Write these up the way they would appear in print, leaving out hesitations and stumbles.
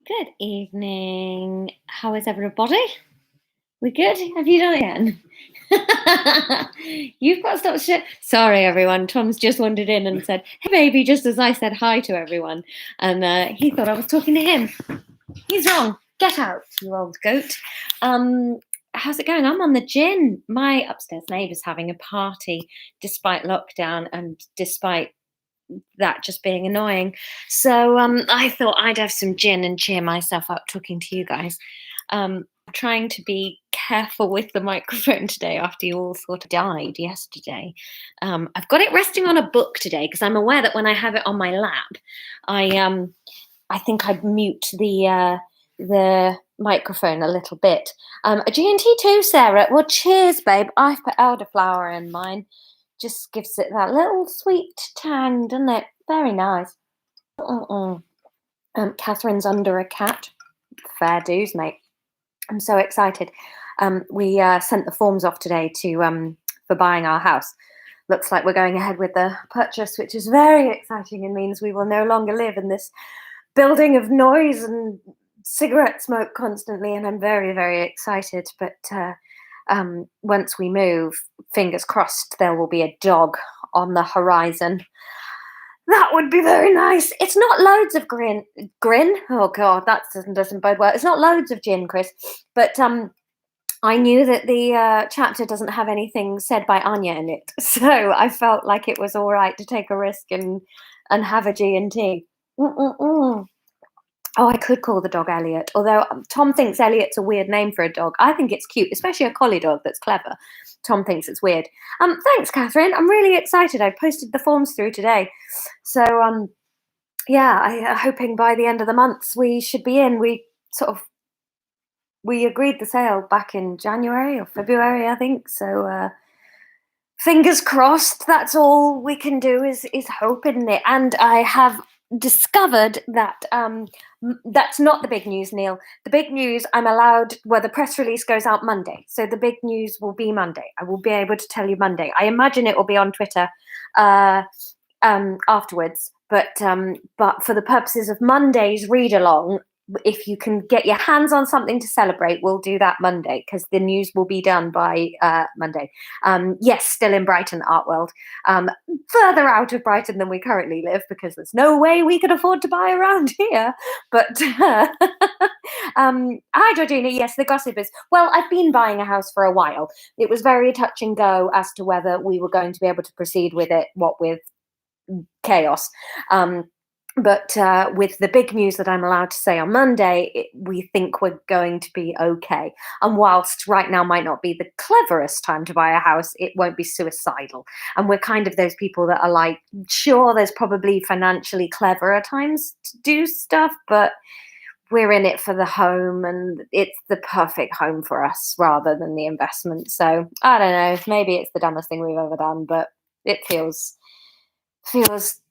Good evening. How is everybody? We good? Have you done it yet? You've got to stop shit. Sorry, everyone. Tom's just wandered in and said, "Hey, baby," just as I said hi to everyone. And he thought I was talking to him. He's wrong. Get out, you old goat. How's it going? I'm on the gin. My upstairs neighbour's having a party despite lockdown and despite that just being annoying. So I thought I'd have some gin and cheer myself up talking to you guys. Trying to be careful with the microphone today after you all thought I died yesterday. I've got it resting on a book today because I'm aware that when I have it on my lap, I think I'd mute the microphone a little bit. A G&T too, Sarah. Well, cheers, babe. I've put elderflower in mine. Just gives it that little sweet tang, doesn't it? Very nice. Catherine's under a cat. Fair dues, mate. I'm so excited. We sent the forms off today for buying our house. Looks like we're going ahead with the purchase, which is very exciting and means we will no longer live in this building of noise and cigarette smoke constantly. And I'm very, very excited. But once we move, fingers crossed, there will be a dog on the horizon. That would be very nice. It's not loads of grin. Oh God, that doesn't bode well. It's not loads of gin, Chris. But I knew that the chapter doesn't have anything said by Anya in it, so I felt like it was all right to take a risk and have a G&T. Oh, I could call the dog Elliot, although Tom thinks Elliot's a weird name for a dog. I think it's cute, especially a collie dog that's clever. Tom thinks it's weird. Thanks, Catherine. I'm really excited. I posted the forms through today. So, yeah, I'm hoping by the end of the month we should be in. We agreed the sale back in January or February, I think. So, fingers crossed. That's all we can do is hope, isn't it? And I have discovered that that's not the big news, Neil. The big news, I'm allowed, well, the press release goes out Monday. So the big news will be Monday. I will be able to tell you Monday. I imagine it will be on Twitter afterwards. But for the purposes of Monday's read along, if you can get your hands on something to celebrate, we'll do that Monday because the news will be done by Monday. Yes, still in Brighton Art World. Further out of Brighton than we currently live because there's no way we could afford to buy around here. But hi, Georgina. Yes, the gossip is, well, I've been buying a house for a while. It was very touch and go as to whether we were going to be able to proceed with it, what with chaos. But with the big news that I'm allowed to say on Monday, we think we're going to be okay. And whilst right now might not be the cleverest time to buy a house, it won't be suicidal. And we're kind of those people that are like, sure, there's probably financially cleverer times to do stuff, but we're in it for the home and it's the perfect home for us rather than the investment. So I don't know, maybe it's the dumbest thing we've ever done, but it feels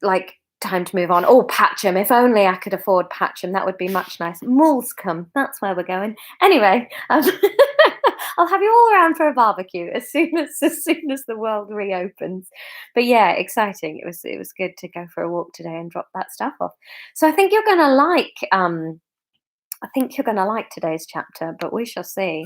like time to move on. Oh, Patcham. If only I could afford Patcham, that would be much nicer. Moulscombe, that's where we're going. Anyway, I'll have you all around for a barbecue as soon as the world reopens. But yeah, exciting. It was good to go for a walk today and drop that stuff off. So I think you're gonna like today's chapter, but we shall see.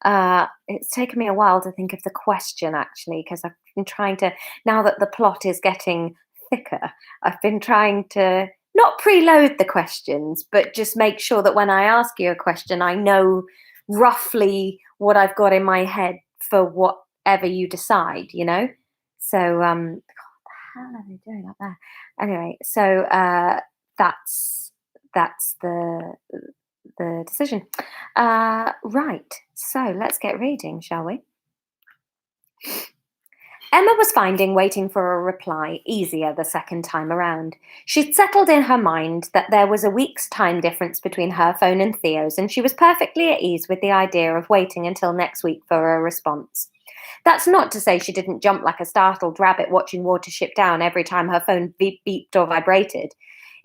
It's taken me a while to think of the question actually, because I've been trying to, now that the plot is getting thicker, I've been trying to not preload the questions, but just make sure that when I ask you a question, I know roughly what I've got in my head for whatever you decide, you know? So, what the hell are they doing up there? Anyway, so that's the decision. Right, so let's get reading, shall we? Emma was finding waiting for a reply easier the second time around. She'd settled in her mind that there was a week's time difference between her phone and Theo's, and she was perfectly at ease with the idea of waiting until next week for a response. That's not to say she didn't jump like a startled rabbit watching Watership Down every time her phone beeped or vibrated.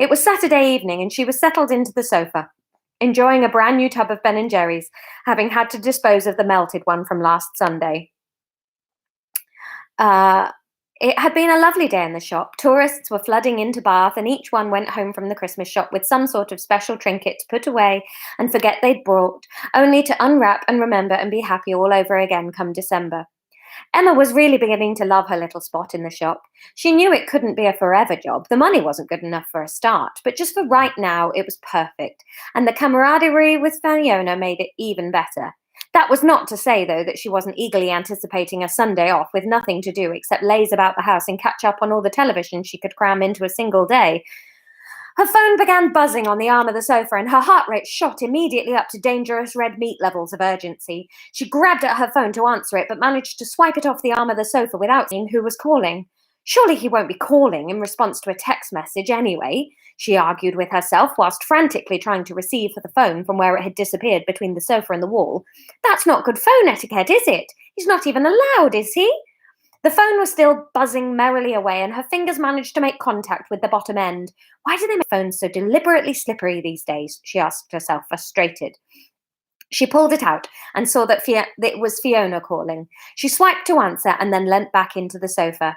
It was Saturday evening, and she was settled into the sofa, enjoying a brand new tub of Ben & Jerry's, having had to dispose of the melted one from last Sunday. It had been a lovely day in the shop. Tourists were flooding into Bath, and each one went home from the Christmas shop with some sort of special trinket to put away and forget they'd brought, only to unwrap and remember and be happy all over again come December. Emma was really beginning to love her little spot in the shop. She knew it couldn't be a forever job. The money wasn't good enough for a start, but just for right now, it was perfect. And the camaraderie with Fiona made it even better. That was not to say, though, that she wasn't eagerly anticipating a Sunday off with nothing to do except laze about the house and catch up on all the television she could cram into a single day. Her phone began buzzing on the arm of the sofa, and her heart rate shot immediately up to dangerous red meat levels of urgency. She grabbed at her phone to answer it, but managed to swipe it off the arm of the sofa without seeing who was calling. Surely he won't be calling in response to a text message anyway, she argued with herself, whilst frantically trying to receive the phone from where it had disappeared between the sofa and the wall. That's not good phone etiquette, is it? He's not even allowed, is he? The phone was still buzzing merrily away, and her fingers managed to make contact with the bottom end. Why do they make phones so deliberately slippery these days? She asked herself, frustrated. She pulled it out and saw that it was Fiona calling. She swiped to answer and then leant back into the sofa.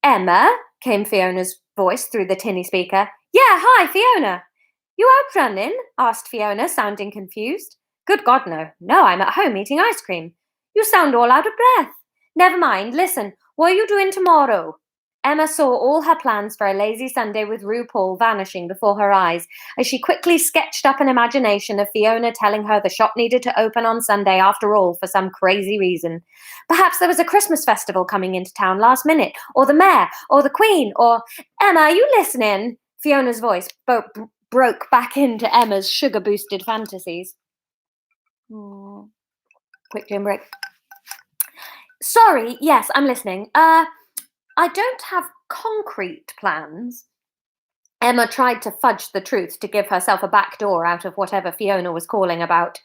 Emma, came Fiona's voice through the tinny speaker. Yeah, hi, Fiona. You out running? Asked Fiona, sounding confused. Good God, no. No, I'm at home eating ice cream. You sound all out of breath. Never mind, listen, what are you doing tomorrow? Emma saw all her plans for a lazy Sunday with RuPaul vanishing before her eyes as she quickly sketched up an imagination of Fiona telling her the shop needed to open on Sunday after all for some crazy reason. Perhaps there was a Christmas festival coming into town last minute, or the mayor, or the Queen, or... Emma, are you listening? Fiona's voice broke back into Emma's sugar-boosted fantasies. Quick gym break. Sorry, yes, I'm listening. I don't have concrete plans. Emma tried to fudge the truth to give herself a back door out of whatever Fiona was calling about.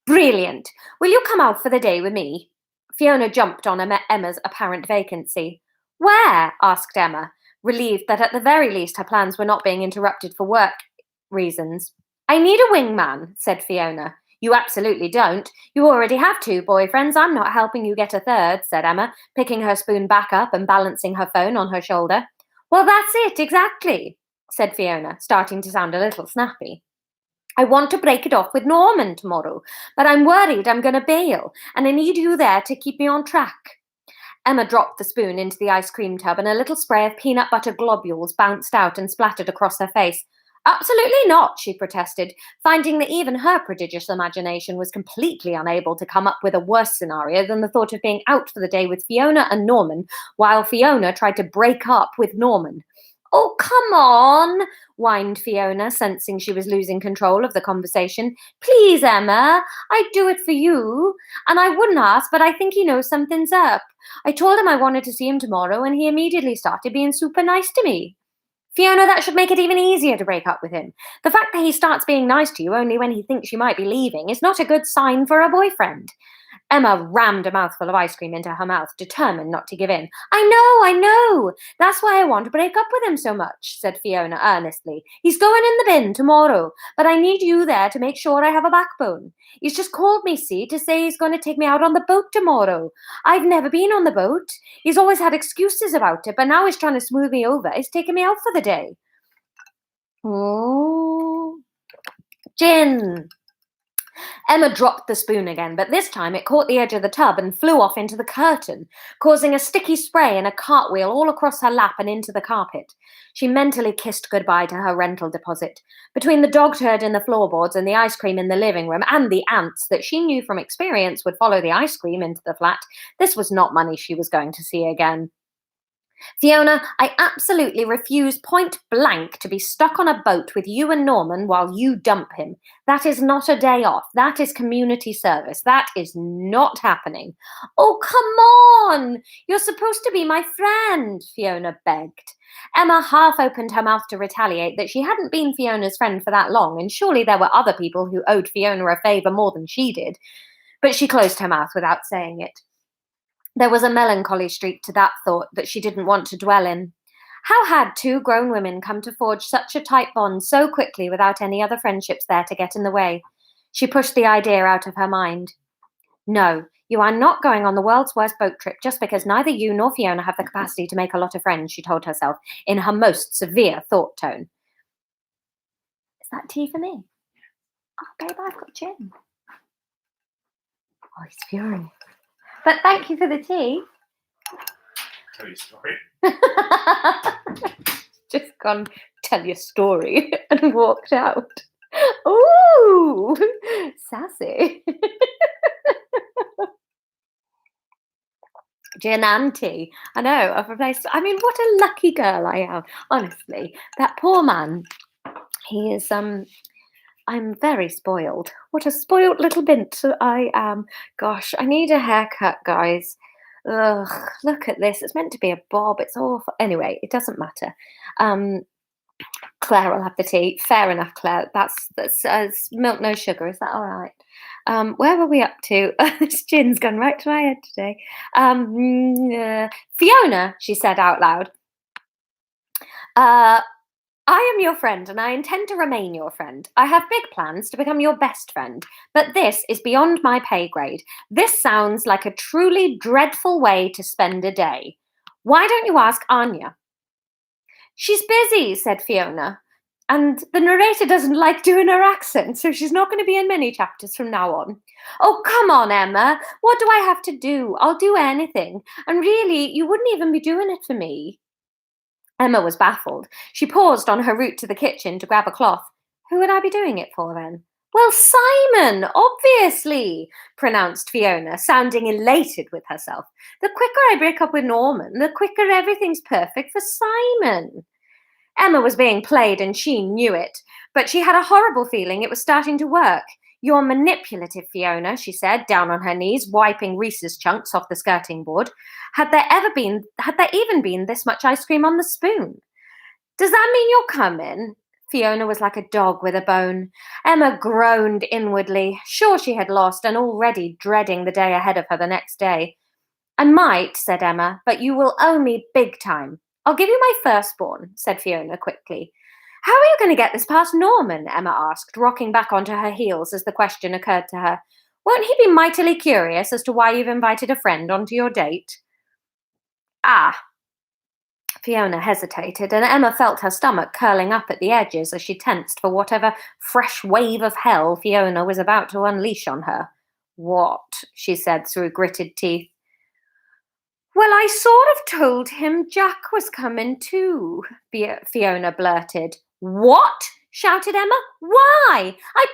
Brilliant! Will you come out for the day with me? Fiona jumped on Emma's apparent vacancy. Where? Asked Emma, relieved that at the very least her plans were not being interrupted for work reasons. I need a wingman, said Fiona. You absolutely don't. You already have 2 boyfriends. I'm not helping you get a third, said Emma, picking her spoon back up and balancing her phone on her shoulder. Well, that's it, exactly, said Fiona, starting to sound a little snappy. I want to break it off with Norman tomorrow, but I'm worried I'm going to bail, and I need you there to keep me on track. Emma dropped the spoon into the ice cream tub, and a little spray of peanut butter globules bounced out and splattered across her face. Absolutely not, she protested, finding that even her prodigious imagination was completely unable to come up with a worse scenario than the thought of being out for the day with Fiona and Norman, while Fiona tried to break up with Norman. Oh, come on, whined Fiona, sensing she was losing control of the conversation. Please, Emma, I'd do it for you. And I wouldn't ask, but I think he knows something's up. I told him I wanted to see him tomorrow, and he immediately started being super nice to me. Fiona, that should make it even easier to break up with him. The fact that he starts being nice to you only when he thinks you might be leaving is not a good sign for a boyfriend. Emma rammed a mouthful of ice cream into her mouth, determined not to give in. I know. That's why I want to break up with him so much, said Fiona earnestly. He's going in the bin tomorrow, but I need you there to make sure I have a backbone. He's just called me, see, to say he's going to take me out on the boat tomorrow. I've never been on the boat. He's always had excuses about it, but now he's trying to smooth me over. He's taking me out for the day. Oh, gin. Emma dropped the spoon again, but this time it caught the edge of the tub and flew off into the curtain, causing a sticky spray and a cartwheel all across her lap and into the carpet. She mentally kissed goodbye to her rental deposit. Between the dog turd in the floorboards and the ice cream in the living room and the ants that she knew from experience would follow the ice cream into the flat, this was not money she was going to see again. Fiona, I absolutely refuse point blank to be stuck on a boat with you and Norman while you dump him. That is not a day off. That is community service. That is not happening. Oh, come on! You're supposed to be my friend, Fiona begged. Emma half opened her mouth to retaliate that she hadn't been Fiona's friend for that long, and surely there were other people who owed Fiona a favour more than she did. But she closed her mouth without saying it. There was a melancholy streak to that thought that she didn't want to dwell in. How had 2 grown women come to forge such a tight bond so quickly without any other friendships there to get in the way? She pushed the idea out of her mind. No, You are not going on the world's worst boat trip just because neither you nor Fiona have the capacity to make a lot of friends, she told herself in her most severe thought tone. Is that tea for me? Oh, babe, I've got gin. Oh, he's furious. But thank you for the tea. Tell you a story. Just gone, tell your story, and walked out. Ooh, sassy. Gin and tea. I know, I've replaced. I mean, what a lucky girl I am. Honestly, that poor man. He is. I'm very spoiled. What a spoiled little bint I am. Gosh, I need a haircut, guys. Ugh, look at this. It's meant to be a bob. It's awful. Anyway, it doesn't matter. Claire will have the tea. Fair enough, Claire. That's milk, no sugar. Is that all right? Where were we up to? This gin's gone right to my head today. Fiona, she said out loud. I am your friend and I intend to remain your friend. I have big plans to become your best friend, but this is beyond my pay grade. This sounds like a truly dreadful way to spend a day. Why don't you ask Anya? She's busy, said Fiona, and the narrator doesn't like doing her accent, so she's not going to be in many chapters from now on. Oh, come on, Emma. What do I have to do? I'll do anything. And really, you wouldn't even be doing it for me. Emma was baffled. She paused on her route to the kitchen to grab a cloth. Who would I be doing it for then? Well, Simon, obviously, pronounced Fiona, sounding elated with herself. The quicker I break up with Norman, the quicker everything's perfect for Simon. Emma was being played and she knew it, but she had a horrible feeling it was starting to work. You're manipulative, Fiona, she said, down on her knees, wiping Reese's chunks off the skirting board. Had there even been this much ice cream on the spoon? Does that mean you're coming? Fiona was like a dog with a bone. Emma groaned inwardly, sure she had lost and already dreading the day ahead of her the next day. I might, said Emma, but you will owe me big time. I'll give you my firstborn, said Fiona quickly. How are you going to get this past Norman? Emma asked, rocking back onto her heels as the question occurred to her. Won't he be mightily curious as to why you've invited a friend onto your date? Ah. Fiona hesitated, and Emma felt her stomach curling up at the edges as she tensed for whatever fresh wave of hell Fiona was about to unleash on her. What? She said through gritted teeth. Well, I sort of told him Jack was coming too, Fiona blurted. What? Shouted Emma. Why? I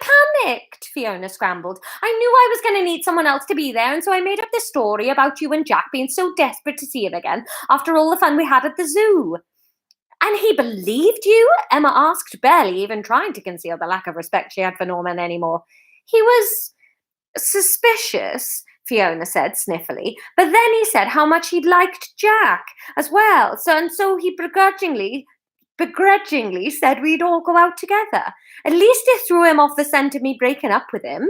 panicked, Fiona scrambled. I knew I was going to need someone else to be there, and so I made up this story about you and Jack being so desperate to see him again after all the fun we had at the zoo. And he believed you? Emma asked, barely even trying to conceal the lack of respect she had for Norman anymore. He was suspicious, Fiona said sniffily, but then he said how much he'd liked Jack as well, so he begrudgingly said we'd all go out together. At least it threw him off the scent of me breaking up with him.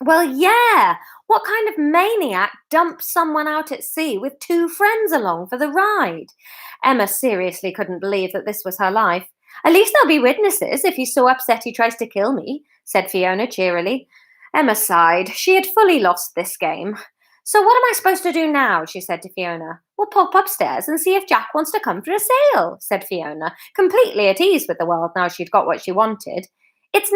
Well, yeah, what kind of maniac dumps someone out at sea with two friends along for the ride? Emma seriously couldn't believe that this was her life. At least there'll be witnesses if he's so upset he tries to kill me, said Fiona cheerily. Emma sighed. She had fully lost this game. So what am I supposed to do now? She said to Fiona. We'll pop upstairs and see if Jack wants to come for a sail, said Fiona, completely at ease with the world now she'd got what she wanted. It's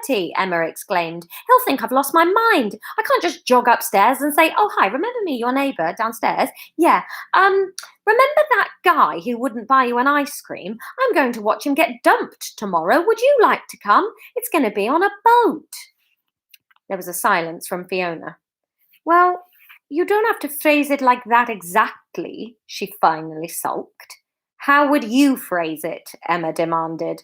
9:30, Emma exclaimed. He'll think I've lost my mind. I can't just jog upstairs and say, oh, hi, remember me, your neighbour downstairs? Yeah, remember that guy who wouldn't buy you an ice cream? I'm going to watch him get dumped tomorrow. Would you like to come? It's going to be on a boat. There was a silence from Fiona. Well, you don't have to phrase it like that exactly, she finally sulked. How would you phrase it? Emma demanded.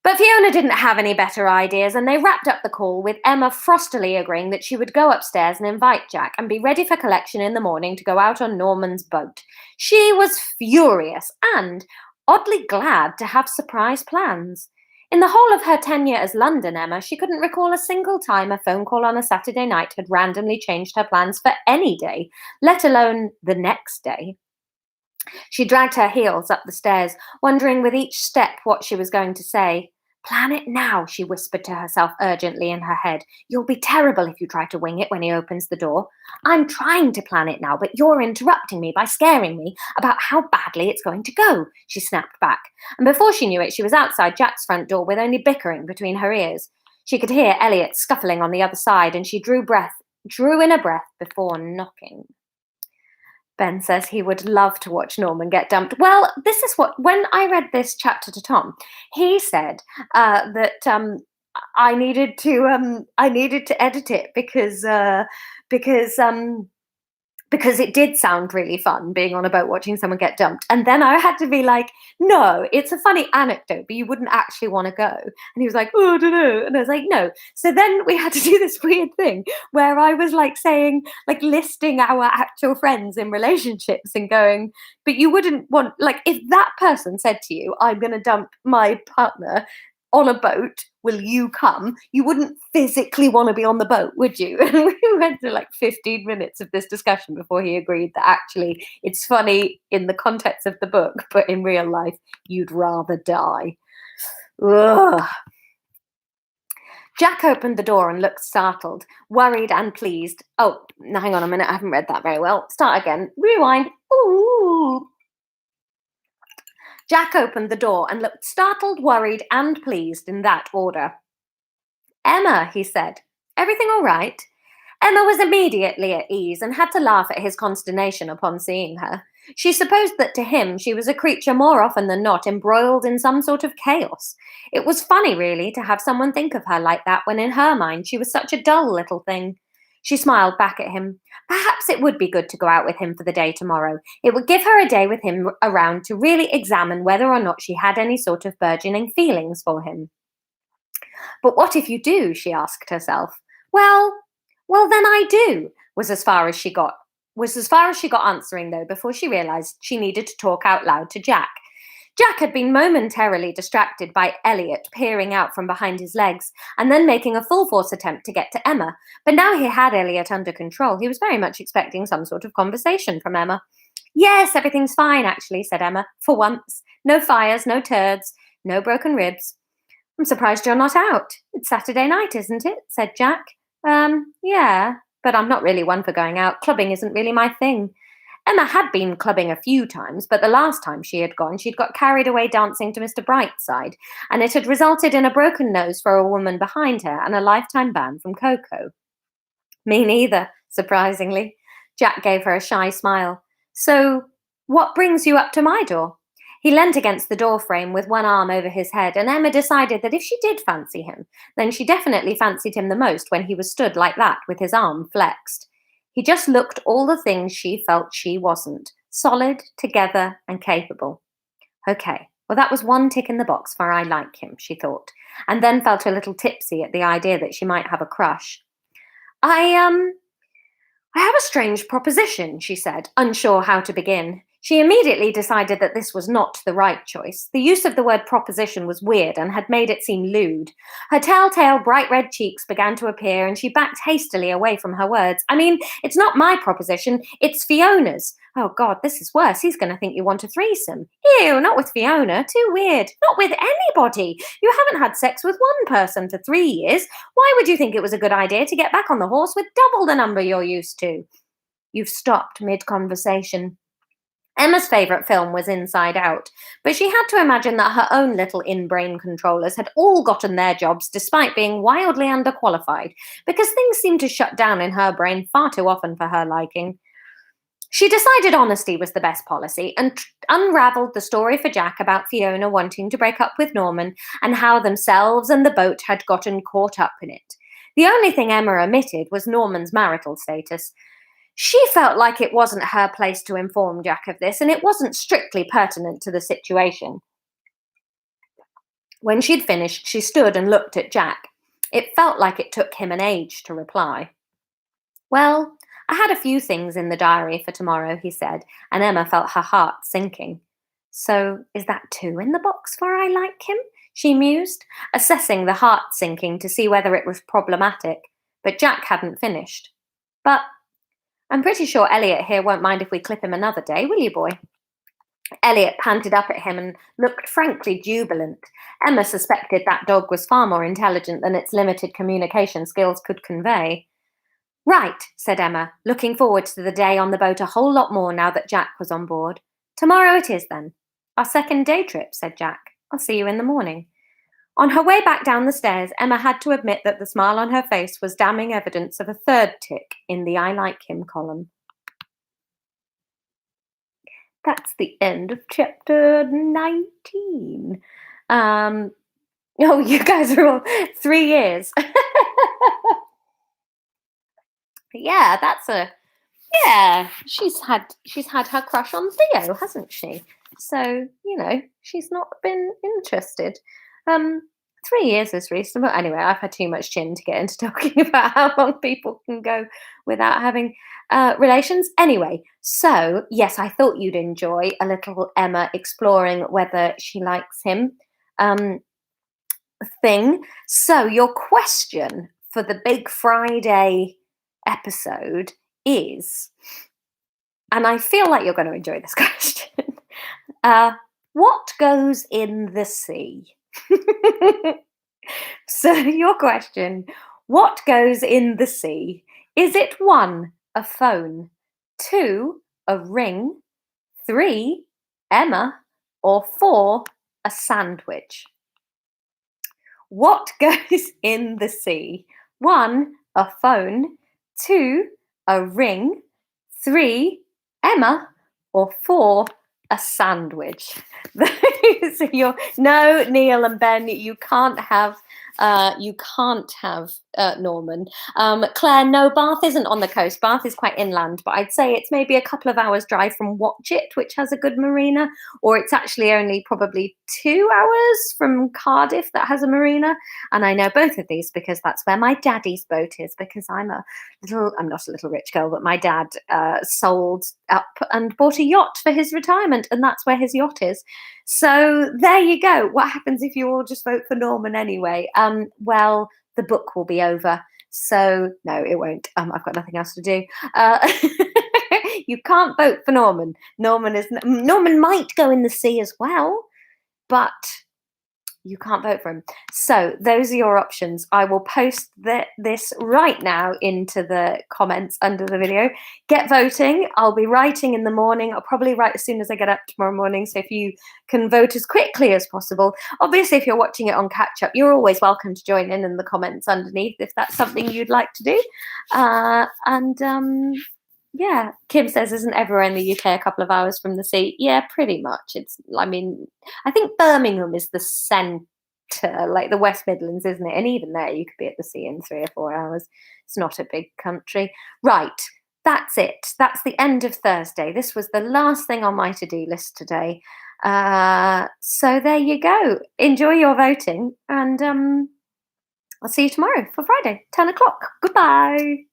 But Fiona didn't have any better ideas, and they wrapped up the call with Emma frostily agreeing that she would go upstairs and invite Jack and be ready for collection in the morning to go out on Norman's boat. She was furious and oddly glad to have surprise plans. In the whole of her tenure as London Emma, she couldn't recall a single time a phone call on a Saturday night had randomly changed her plans for any day, let alone the next day. She dragged her heels up the stairs, wondering with each step what she was going to say. Plan it now, she whispered to herself urgently in her head. You'll be terrible if you try to wing it when he opens the door. I'm trying to plan it now, but you're interrupting me by scaring me about how badly it's going to go, she snapped back. And before she knew it, she was outside Jack's front door with only bickering between her ears. She could hear Elliot scuffling on the other side, and she drew in a breath before knocking. Ben says he would love to watch Norman get dumped. Well, this is when I read this chapter to Tom, he said that I needed to edit it because it did sound really fun being on a boat watching someone get dumped. And then I had to be like, no, it's a funny anecdote, but you wouldn't actually want to go. And he was like, oh, I don't know. And I was like, no. So then we had to do this weird thing where I was like saying, like listing our actual friends in relationships and going, but you wouldn't want, like, if that person said to you, I'm going to dump my partner on a boat, will you come? You wouldn't physically want to be on the boat, would you? And we went through like 15 minutes of this discussion before he agreed that actually it's funny in the context of the book, but in real life, you'd rather die. Ugh. Jack opened the door and looked startled, worried and pleased. Oh, now hang on a minute, I haven't read that very well. Start again. Rewind. Ooh. Jack opened the door and looked startled, worried, and pleased in that order. Emma, he said. Everything all right? Emma was immediately at ease and had to laugh at his consternation upon seeing her. She supposed that to him she was a creature more often than not embroiled in some sort of chaos. It was funny, really, to have someone think of her like that when in her mind she was such a dull little thing. She smiled back at him. Perhaps it would be good to go out with him for the day tomorrow. It would give her a day with him around to really examine whether or not she had any sort of burgeoning feelings for him. But what if you do? She asked herself. Well, then I do, was as far as she got answering, though, before she realized she needed to talk out loud to Jack. Jack had been momentarily distracted by Elliot peering out from behind his legs and then making a full-force attempt to get to Emma. But now he had Elliot under control. He was very much expecting some sort of conversation from Emma. Yes, everything's fine, actually, said Emma, for once. No fires, no turds, no broken ribs. I'm surprised you're not out. It's Saturday night, isn't it? Said Jack. Yeah, but I'm not really one for going out. Clubbing isn't really my thing. Emma had been clubbing a few times, but the last time she had gone, she'd got carried away dancing to Mr. Brightside, and it had resulted in a broken nose for a woman behind her and a lifetime ban from Coco. Me neither, surprisingly. Jack gave her a shy smile. So, what brings you up to my door? He leant against the door frame with one arm over his head, and Emma decided that if she did fancy him, then she definitely fancied him the most when he was stood like that with his arm flexed. He just looked all the things she felt she wasn't. Solid, together, and capable. Okay, well that was one tick in the box for I like him, she thought, and then felt a little tipsy at the idea that she might have a crush. I have a strange proposition, she said, unsure how to begin. She immediately decided that this was not the right choice. The use of the word proposition was weird and had made it seem lewd. Her telltale bright red cheeks began to appear and she backed hastily away from her words. I mean, it's not my proposition, it's Fiona's. Oh God, this is worse. He's going to think you want a threesome. Ew, not with Fiona. Too weird. Not with anybody. You haven't had sex with one person for 3 years. Why would you think it was a good idea to get back on the horse with double the number you're used to? You've stopped mid-conversation. Emma's favourite film was Inside Out, but she had to imagine that her own little in-brain controllers had all gotten their jobs despite being wildly underqualified, because things seemed to shut down in her brain far too often for her liking. She decided honesty was the best policy and unravelled the story for Jack about Fiona wanting to break up with Norman and how themselves and the boat had gotten caught up in it. The only thing Emma omitted was Norman's marital status. She felt like it wasn't her place to inform Jack of this, and it wasn't strictly pertinent to the situation. When she'd finished, she stood and looked at Jack. It felt like it took him an age to reply. Well, I had a few things in the diary for tomorrow, he said, and Emma felt her heart sinking. So, is that 2 in the box for I like him? She mused, assessing the heart sinking to see whether it was problematic, but Jack hadn't finished. But I'm pretty sure Elliot here won't mind if we clip him another day, will you, boy? Elliot panted up at him and looked frankly jubilant. Emma suspected that dog was far more intelligent than its limited communication skills could convey. Right, said Emma, looking forward to the day on the boat a whole lot more now that Jack was on board. Tomorrow it is, then. Our second day trip, said Jack. I'll see you in the morning. On her way back down the stairs, Emma had to admit that the smile on her face was damning evidence of a third tick in the I like him column. That's the end of chapter 19. Oh, you guys are all 3 years. Yeah, she's had her crush on Theo, hasn't she? So, she's not been interested. 3 years is reasonable. Anyway, I've had too much gin to get into talking about how long people can go without having relations. Anyway, so yes, I thought you'd enjoy a little Emma exploring whether she likes him thing. So your question for the Big Friday episode is, and I feel like you're going to enjoy this question, what goes in the sea? So your question, what goes in the sea? Is it 1, a phone, 2, a ring, 3, Emma, or 4, a sandwich? What goes in the sea? 1, a phone, 2, a ring, 3, Emma, or 4, a sandwich. So no, Neil and Ben, you can't have Norman. Claire, no, Bath isn't on the coast. Bath is quite inland, but I'd say it's maybe a couple of hours drive from Watchet, which has a good marina, or it's actually only probably 2 hours from Cardiff that has a marina. And I know both of these because that's where my daddy's boat is, because I'm not a little rich girl, but my dad sold up and bought a yacht for his retirement, and that's where his yacht is. So there you go. What happens if you all just vote for Norman anyway? Well, the book will be over. So no, it won't. I've got nothing else to do. You can't vote for Norman. Norman might go in the sea as well, but you can't vote for him. So those are your options. I will post this right now into the comments under the video. Get voting. I'll be writing in the morning. I'll probably write as soon as I get up tomorrow morning. So if you can vote as quickly as possible. Obviously, if you're watching it on catch up, you're always welcome to join in the comments underneath if that's something you'd like to do. Yeah, Kim says, isn't everywhere in the UK a couple of hours from the sea? Yeah, pretty much. I think Birmingham is the centre, like the West Midlands, isn't it? And even there, you could be at the sea in 3 or 4 hours. It's not a big country. Right, that's it. That's the end of Thursday. This was the last thing on my to-do list today. So there you go. Enjoy your voting, and I'll see you tomorrow for Friday, 10 o'clock. Goodbye.